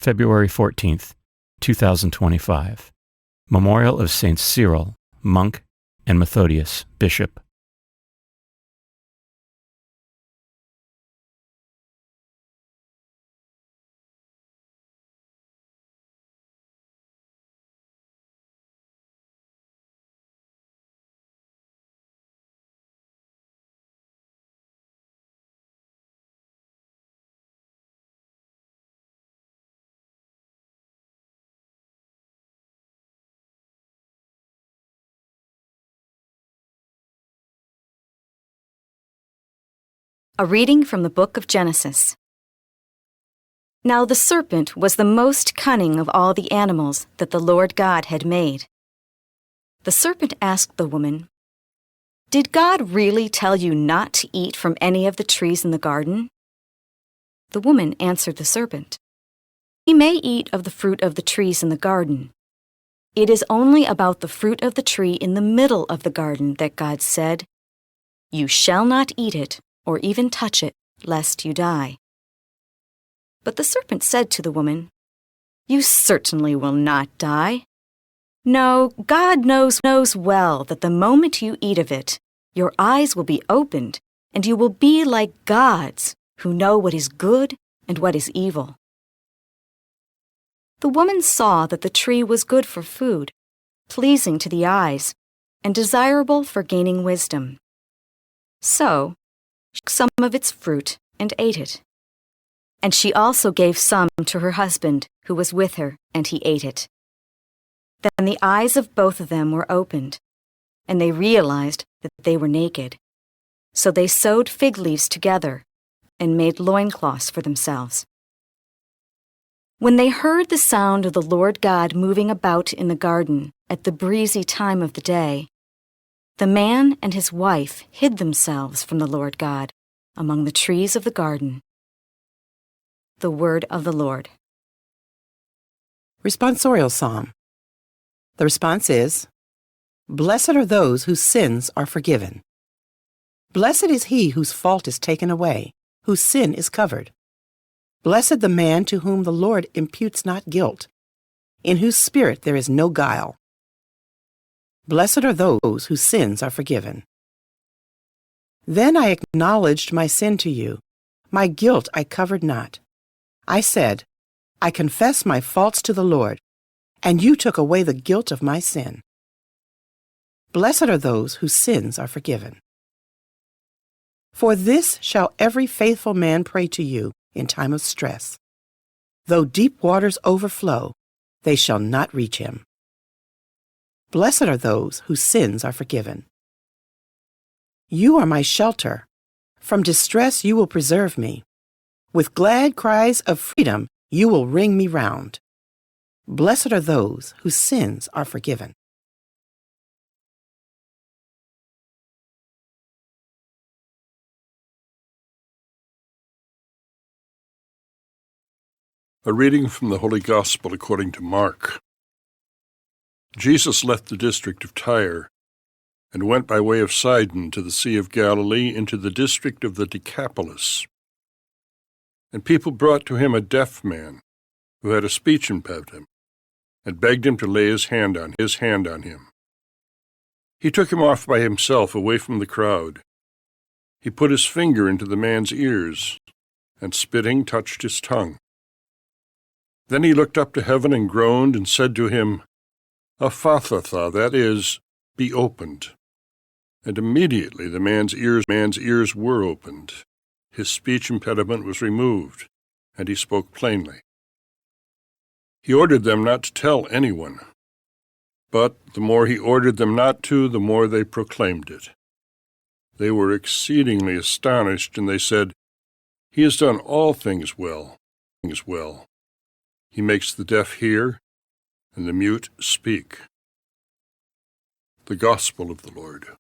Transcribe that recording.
February 14th, 2025. Memorial of Saints Cyril, monk, and Methodius, bishop. A reading from the book of Genesis. Now the serpent was the most cunning of all the animals that the Lord God had made. The serpent asked the woman, "Did God really tell you not to eat from any of the trees in the garden?" The woman answered the serpent, "We may eat of the fruit of the trees in the garden. It is only about the fruit of the tree in the middle of the garden that God said, 'You shall not eat it, or even touch it, lest you die.'" But the serpent said to the woman, "You certainly will not die. No, God knows well that the moment you eat of it, your eyes will be opened, and you will be like gods, who know what is good and what is evil." The woman saw that the tree was good for food, pleasing to the eyes, and desirable for gaining wisdom. So she took some of its fruit and ate it. And she also gave some to her husband, who was with her, and he ate it. Then the eyes of both of them were opened, and they realized that they were naked. So they sewed fig leaves together and made loincloths for themselves. When they heard the sound of the Lord God moving about in the garden at the breezy time of the day, the man and his wife hid themselves from the Lord God among the trees of the garden. The word of the Lord. Responsorial Psalm. The response is, "Blessed are those whose sins are forgiven. Blessed is he whose fault is taken away, whose sin is covered. Blessed the man to whom the Lord imputes not guilt, in whose spirit there is no guile. Blessed are those whose sins are forgiven." Then I acknowledged my sin to you. My guilt I covered not. I said, "I confess my faults to the Lord," and you took away the guilt of my sin. Blessed are those whose sins are forgiven. For this shall every faithful man pray to you in time of stress. Though deep waters overflow, they shall not reach him. Blessed are those whose sins are forgiven. You are my shelter. From distress you will preserve me. With glad cries of freedom you will ring me round. Blessed are those whose sins are forgiven. A reading from the Holy Gospel according to Mark. Jesus left the district of Tyre and went by way of Sidon to the Sea of Galilee into the district of the Decapolis. And people brought to him a deaf man who had a speech impediment and begged him to lay his hand on him. He took him off by himself away from the crowd. He put his finger into the man's ears and, spitting, touched his tongue. Then he looked up to heaven and groaned and said to him, "Aphathatha," that is, be opened. And immediately the man's ears were opened. His speech impediment was removed, and he spoke plainly. He ordered them not to tell anyone, but the more he ordered them not to, the more they proclaimed it. They were exceedingly astonished, and they said, "He has done all things well. He makes the deaf hear, and the mute speak." The Gospel of the Lord.